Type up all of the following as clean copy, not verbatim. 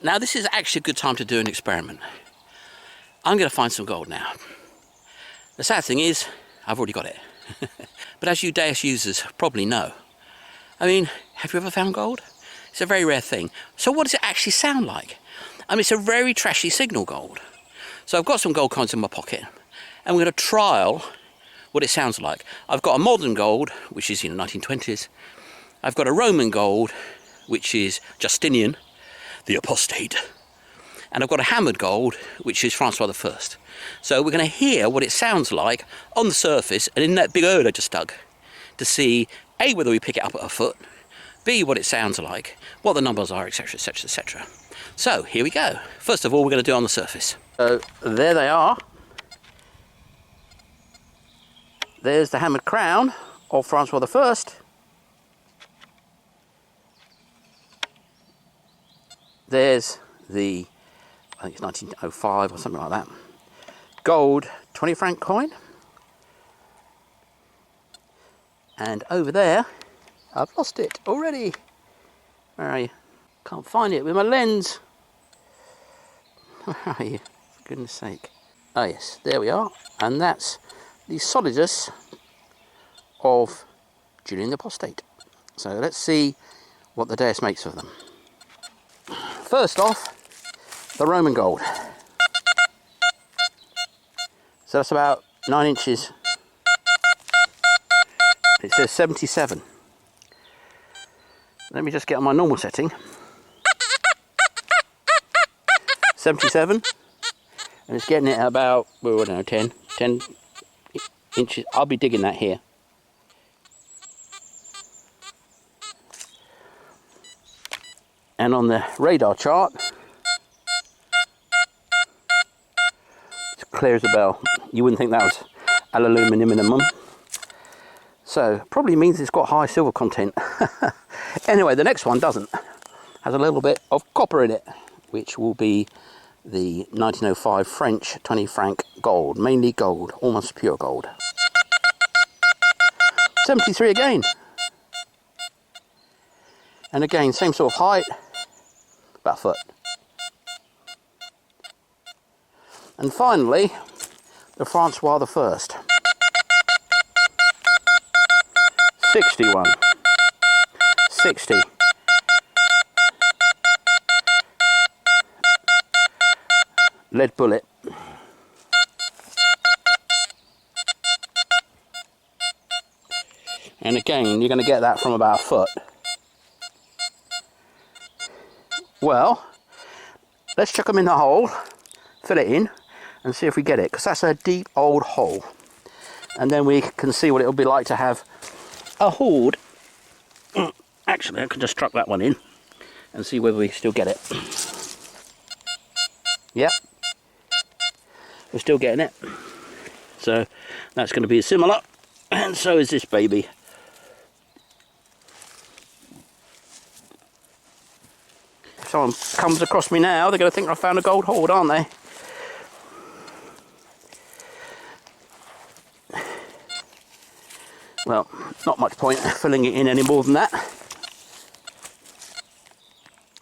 Now this is actually a good time to do an experiment. I'm going to find some gold now. The sad thing is, I've already got it. But as you DS users probably know, I mean, have you ever found gold? It's a very rare thing. So what does it actually sound like? I mean, it's a very trashy signal gold. So I've got some gold coins in my pocket, and we're going to trial what it sounds like. I've got a modern gold, which is, 1920s. I've got a Roman gold, which is Justinian, the apostate. And I've got a hammered gold, which is Francois I. So we're going to hear what it sounds like on the surface and in that big hole I just dug, to see A, whether we pick it up at a foot, B, what it sounds like, what the numbers are, etc, etc, etc. So here we go. First of all, we're going to do it on the surface. So there they are. There's the hammered crown of Francois I. There's the, I think it's 1905 or something like that, gold 20 franc coin. And over there, I've lost it already. Where are you? Can't find it with my lens. Where are you? For goodness sake. Oh yes, there we are. And that's the solidus of Julian the Apostate. So let's see what the DS makes of them. First off, the Roman gold. So that's about 9 inches. It says 77. Let me just get on my normal setting. 77. And it's getting it at about, well, I don't know, 10 inches. I'll be digging that here. And on the radar chart, it's clear as a bell. You wouldn't think that was aluminium. So, probably means it's got high silver content. Anyway, the next one doesn't. Has a little bit of copper in it, which will be the 1905 French 20 franc gold. Mainly gold, almost pure gold. 73 again. And again, same sort of height. About a foot. And finally, the Francois I. 61. 60. Lead bullet. And again, you're going to get that from about a foot. Well, let's chuck them in the hole, fill it in, and see if we get it, because that's a deep old hole. And then we can see what it'll be like to have a hoard. Actually, I can just truck that one in and see whether we still get it. Yep, we're still getting it. So that's going to be similar, and so is this baby. If someone comes across me now, they're going to think I found a gold hoard, aren't they? Well, not much point filling it in any more than that.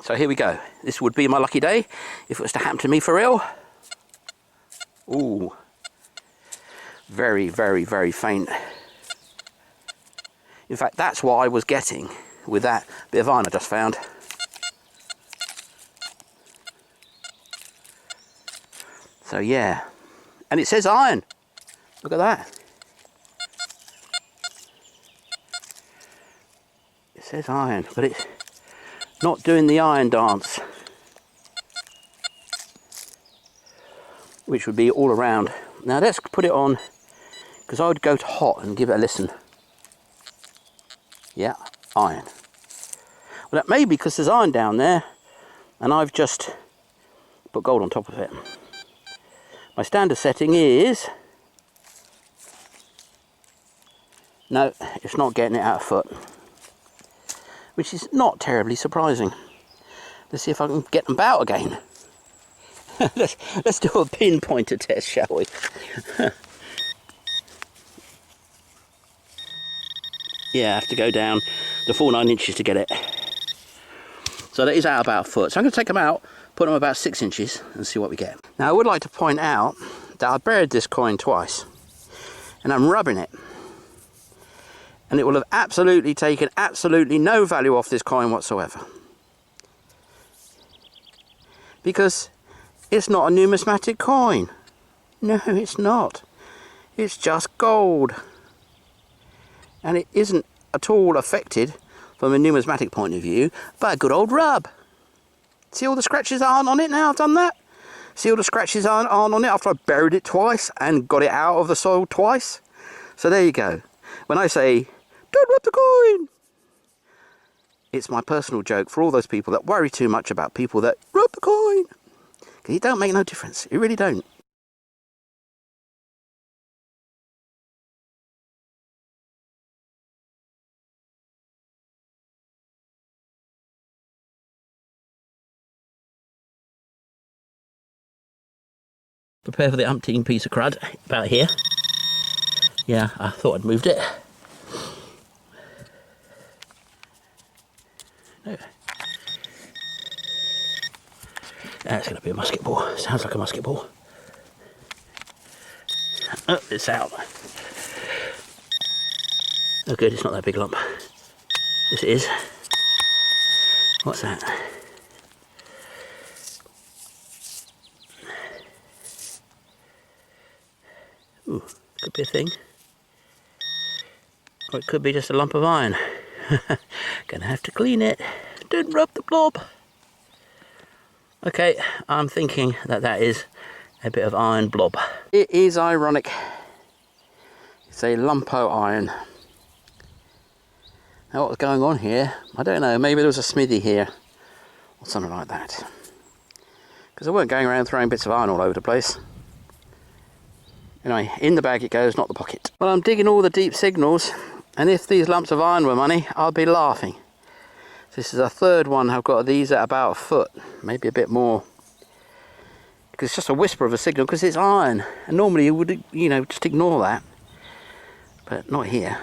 So here we go. This would be my lucky day if it was to happen to me for real. Ooh. Very, very, very faint. In fact, that's what I was getting with that bit of iron I just found. So yeah. And it says iron. Look at that. It says iron, but it's not doing the iron dance, which would be all around. Now let's put it on, because I would go to hot and give it a listen. Yeah, iron. Well, that may be because there's iron down there, and I've just put gold on top of it. My standard setting is... No, it's not getting it out of foot. Which is not terribly surprising. Let's see if I can get them out again. let's do a pinpointer test, shall we? Yeah, I have to go down the full 9 inches to get it. So that is out about a foot. So I'm going to take them out, put them about 6 inches and see what we get. Now I would like to point out that I buried this coin twice and I'm rubbing it, and it will have absolutely taken absolutely no value off this coin whatsoever, because it's not a numismatic coin. No, it's not. It's just gold, and it isn't at all affected from a numismatic point of view by a good old rub. See all the scratches aren't on it now I've done that? See all the scratches aren't on it after I buried it twice and got it out of the soil twice? So there you go. When I say, don't rub the coin, it's my personal joke for all those people that worry too much about people that rub the coin. Because it don't make no difference. It really don't. Prepare for the umpteen piece of crud about here. Yeah, I thought I'd moved it. No. That's going to be a musket ball. Sounds like a musket ball. Oh, it's out. Oh good, it's not that big lump. Yes it is. What's that? Ooh, could be a thing. Or it could be just a lump of iron. Gonna have to clean it. Don't rub the blob. Okay, I'm thinking that that is a bit of iron blob. It is ironic. It's a lumpo iron. Now what's going on here? I don't know, maybe there was a smithy here or something like that. Because I weren't going around throwing bits of iron all over the place. Anyway, in the bag it goes, not the pocket. Well, I'm digging all the deep signals, and if these lumps of iron were money, I'd be laughing. This is a third one. I've got these at about a foot, maybe a bit more. Because it's just a whisper of a signal, because it's iron. And normally you would, you know, just ignore that. But not here.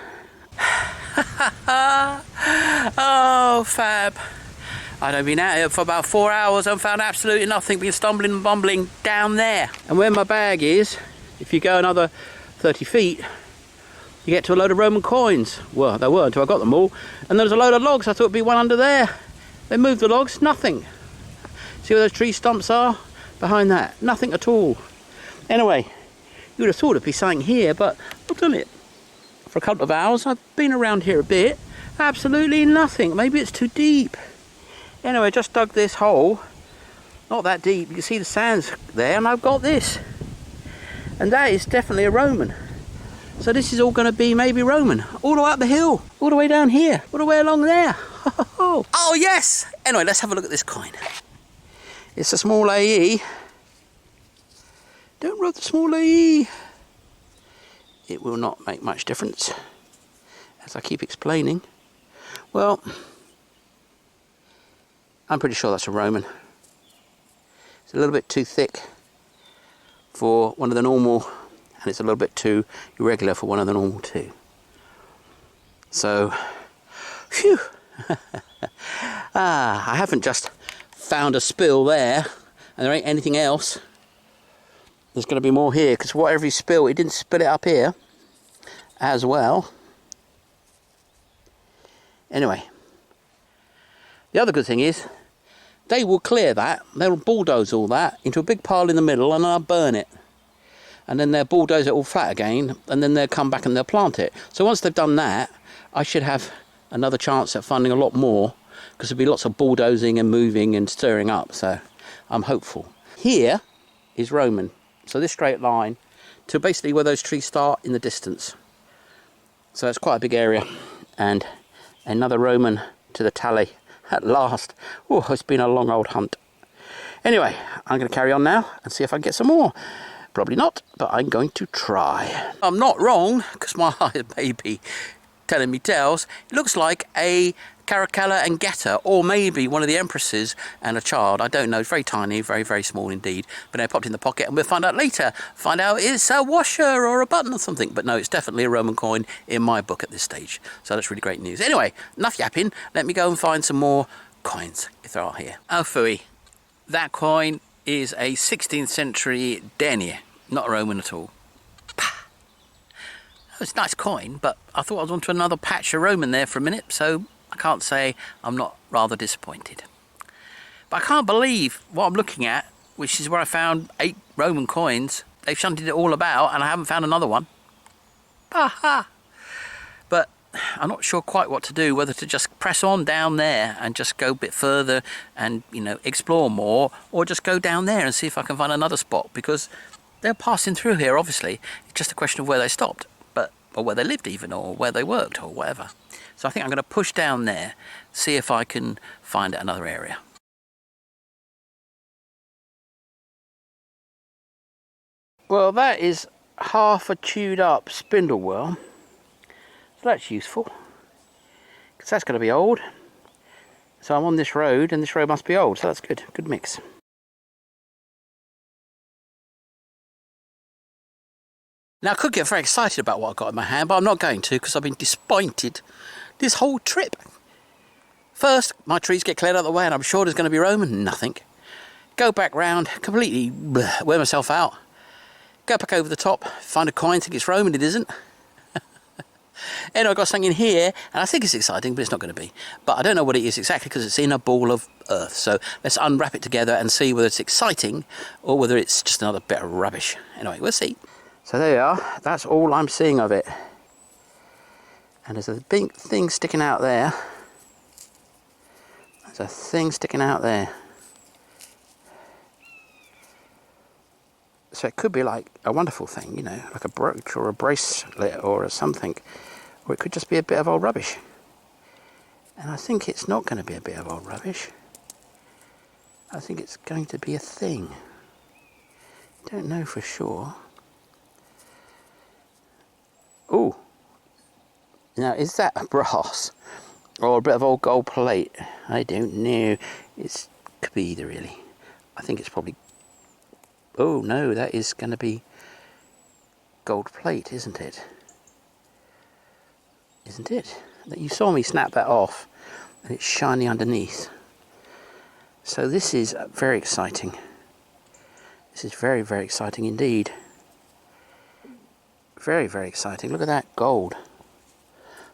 Oh, fab. I've been out here for about 4 hours and found absolutely nothing, been stumbling and bumbling down there. And where my bag is, if you go another 30 feet, you get to a load of Roman coins. Well, there were until I got them all. And there was a load of logs. I thought it'd be one under there. They moved the logs, nothing. See where those tree stumps are? Behind that, nothing at all. Anyway, you would have thought it'd be something here, but I've done it for a couple of hours. I've been around here a bit. Absolutely nothing. Maybe it's too deep. Anyway, I just dug this hole. Not that deep. You can see the sands there, and I've got this. And that is definitely a Roman. So this is all going to be maybe Roman. All the way up the hill. All the way down here. All the way along there. Oh yes! Anyway, let's have a look at this coin. It's a small AE. Don't rub the small AE. It will not make much difference, as I keep explaining. Well, I'm pretty sure that's a Roman. It's a little bit too thick for one of the normal, and it's a little bit too irregular for one of the normal too. So, phew. I haven't just found a spill there and there ain't anything else. There's going to be more here, because whatever he spilled, he didn't spill it up here as well. Anyway, the other good thing is they will clear that, they'll bulldoze all that into a big pile in the middle, and I'll burn it. And then they'll bulldoze it all flat again, and then they'll come back and they'll plant it. So once they've done that, I should have another chance at finding a lot more, because there'll be lots of bulldozing and moving and stirring up, so I'm hopeful. Here is Roman, so this straight line to basically where those trees start in the distance. So it's quite a big area, and another Roman to the tally at last. Oh, it's been a long old hunt. Anyway, I'm going to carry on now and see if I can get some more. Probably not, but I'm going to try. I'm not wrong, because my eyes may be telling me tales. It looks like a Caracalla and Getta, or maybe one of the empresses and a child. I don't know. It's very tiny, very, very small indeed. But I popped in the pocket, and we'll find out later. Find out it's a washer or a button or something. But no, it's definitely a Roman coin in my book at this stage. So that's really great news. Anyway, enough yapping. Let me go and find some more coins if there are here. Oh, phooey. That coin is a 16th century denier, not Roman at all. It's a nice coin, but I thought I was onto another patch of Roman there for a minute, so I can't say I'm not rather disappointed. But I can't believe what I'm looking at, which is where I found 8 Roman coins. They've shunted it all about and I haven't found another one. Aha! But I'm not sure quite what to do, whether to just press on down there and just go a bit further and, you know, explore more, or just go down there and see if I can find another spot, because they're passing through here, obviously. It's just a question of where they stopped, or where they lived even, or where they worked, or whatever. So I think I'm going to push down there, see if I can find another area. Well, that is half a chewed up spindle worm. So that's useful, because that's going to be old. So I'm on this road, and this road must be old, so that's good. Good mix. Now, I could get very excited about what I've got in my hand, but I'm not going to, because I've been disappointed this whole trip. First, my trees get cleared out of the way, and I'm sure there's going to be Roman. Nothing. Go back round, completely wear myself out. Go back over the top, find a coin, think it's Roman, it isn't. And I've got something in here, and I think it's exciting, but it's not going to be. But I don't know what it is exactly, because it's in a ball of earth. So let's unwrap it together and see whether it's exciting, or whether it's just another bit of rubbish. Anyway, we'll see. So there you are, that's all I'm seeing of it. And there's a big thing sticking out there. There's a thing sticking out there. So it could be like a wonderful thing, you know, like a brooch or a bracelet or something. Or it could just be a bit of old rubbish. And I think it's not going to be a bit of old rubbish. I think it's going to be a thing. Don't know for sure. Ooh. Now, is that a brass or a bit of old gold plate? I don't know. It could be either, really. I think it's probably... Oh, no, that is going to be gold plate, isn't it? Isn't it? You saw me snap that off, and it's shiny underneath. So this is very exciting. This is very, very exciting indeed. Very, very exciting. Look at that gold.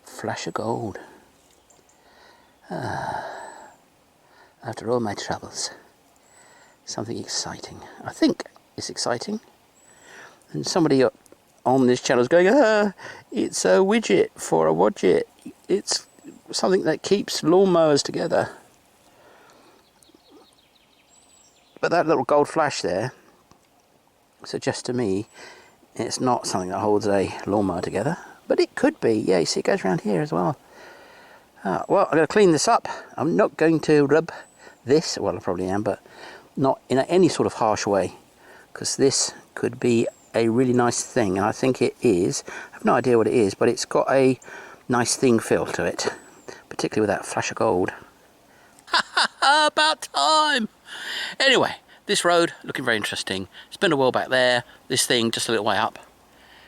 Flash of gold. After all my troubles. Something exciting. I think it's exciting. And somebody on this channel is going, it's a widget for a wadget. It's something that keeps lawnmowers together. But that little gold flash there suggests to me it's not something that holds a lawnmower together, but it could be. Yeah, you see it goes around here as well. Well, I'm going to clean this up. I'm not going to rub this, well I probably am, but not in any sort of harsh way, because this could be a really nice thing, and I think it is. I have no idea what it is, but it's got a nice thing feel to it, particularly with that flash of gold. About time! Anyway, this road looking very interesting. Spindle wheel back there, this thing just a little way up.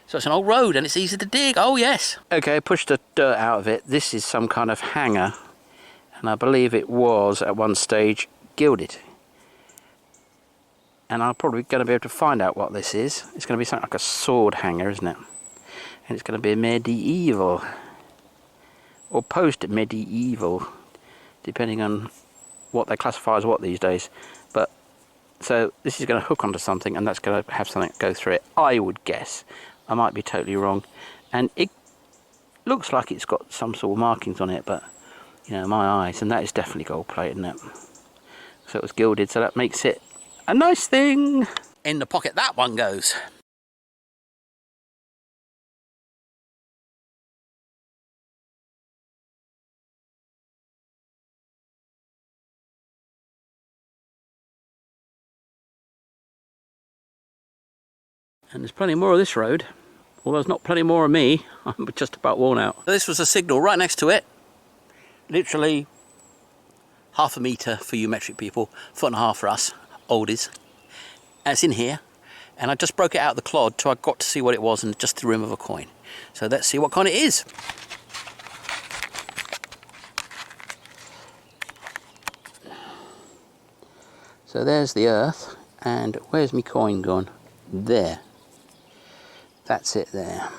So it's an old road and it's easy to dig. Oh yes. Okay, push the dirt out of it. This is some kind of hanger, and I believe it was at one stage gilded. And I'm probably going to be able to find out what this is. It's going to be something like a sword hanger, isn't it? And it's going to be medieval or post-medieval, depending on what they classify as what these days. But so this is going to hook onto something, and that's going to have something go through it, I would guess. I might be totally wrong, and it looks like it's got some sort of markings on it, but you know, my eyes, and that is definitely gold plate, isn't it? So it was gilded, so that makes it a nice thing. In the pocket that one goes. And there's plenty more of this road, although there's not plenty more of me. I'm just about worn out. This was a signal right next to it, literally half a metre for you metric people, 1.5 for us oldies. And it's in here, and I just broke it out of the clod, so I got to see what it was, and just the rim of a coin. So let's see what coin it is. So there's the earth, and where's my coin gone? There. That's it there.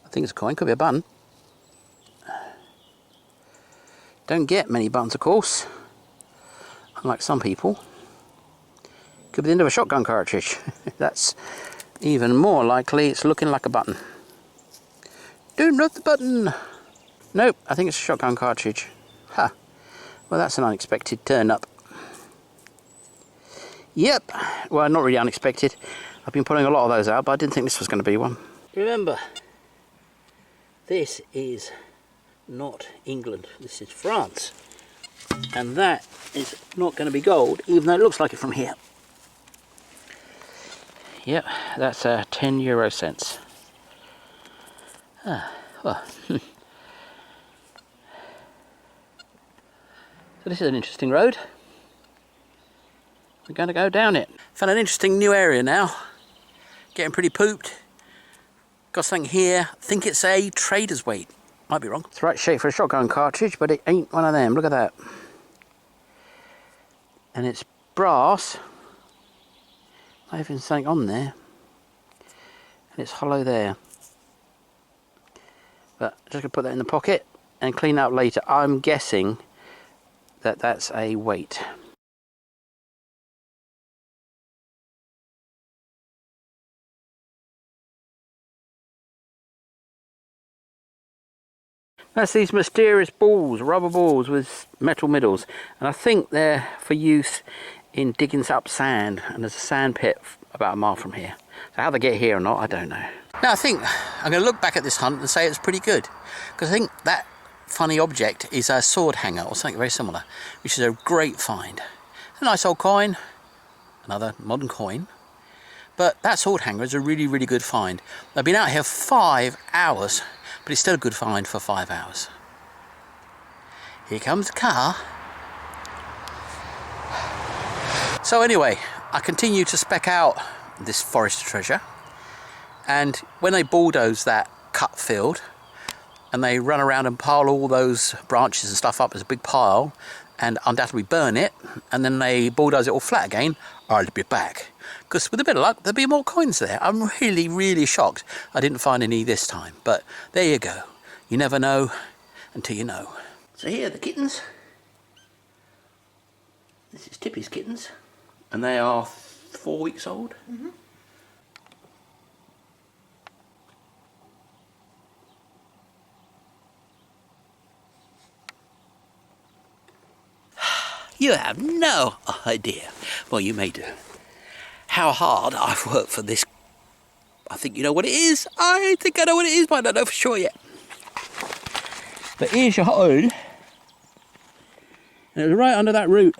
I think it's a coin, could be a button. Don't get many buttons, of course, unlike some people. Could be the end of a shotgun cartridge. That's even more likely it's looking like a button. Don't rub the button! Nope, I think it's a shotgun cartridge. Ha! Well, that's an unexpected turn up. Yep, well, not really unexpected. I've been putting a lot of those out, but I didn't think this was going to be one. Remember, this is not England, this is France. And that is not going to be gold, even though it looks like it from here. Yep, that's 10 euro cents. Ah, well. So this is an interesting road. We're going to go down it. Found an interesting new area now. Getting pretty pooped. Got something here. I think it's a trader's weight. Might be wrong. It's the right shape for a shotgun cartridge, but it ain't one of them. Look at that. And it's brass. Might have been something on there. And it's hollow there. But I'm just going to put that in the pocket and clean up later. I'm guessing that that's a weight. That's these mysterious balls, rubber balls with metal middles, and I think they're for use in digging up sand, and there's a sand pit about a mile from here. So how they get here or not, I don't know. Now I think I'm going to look back at this hunt and say it's pretty good, because I think that funny object is a sword hanger or something very similar, which is a great find. A nice old coin, another modern coin, but that sword hanger is a really, really good find. I've been out here 5 hours. But it's still a good find for 5 hours. Here comes the car. So anyway, I continue to spec out this forest treasure. And when they bulldoze that cut field, and they run around and pile all those branches and stuff up as a big pile, and undoubtedly burn it, and then they bulldoze it all flat again, I'll be back. Because with a bit of luck, there'll be more coins there. I'm really, really shocked I didn't find any this time. But there you go. You never know until you know. So here are the kittens. This is Tippy's kittens. And they are 4 weeks old. Mm-hmm. You have no idea. Well, you may do. How hard I've worked for this. I think you know what it is. I think I know what it is, but I don't know for sure yet. But here's your hole. And it was right under that root.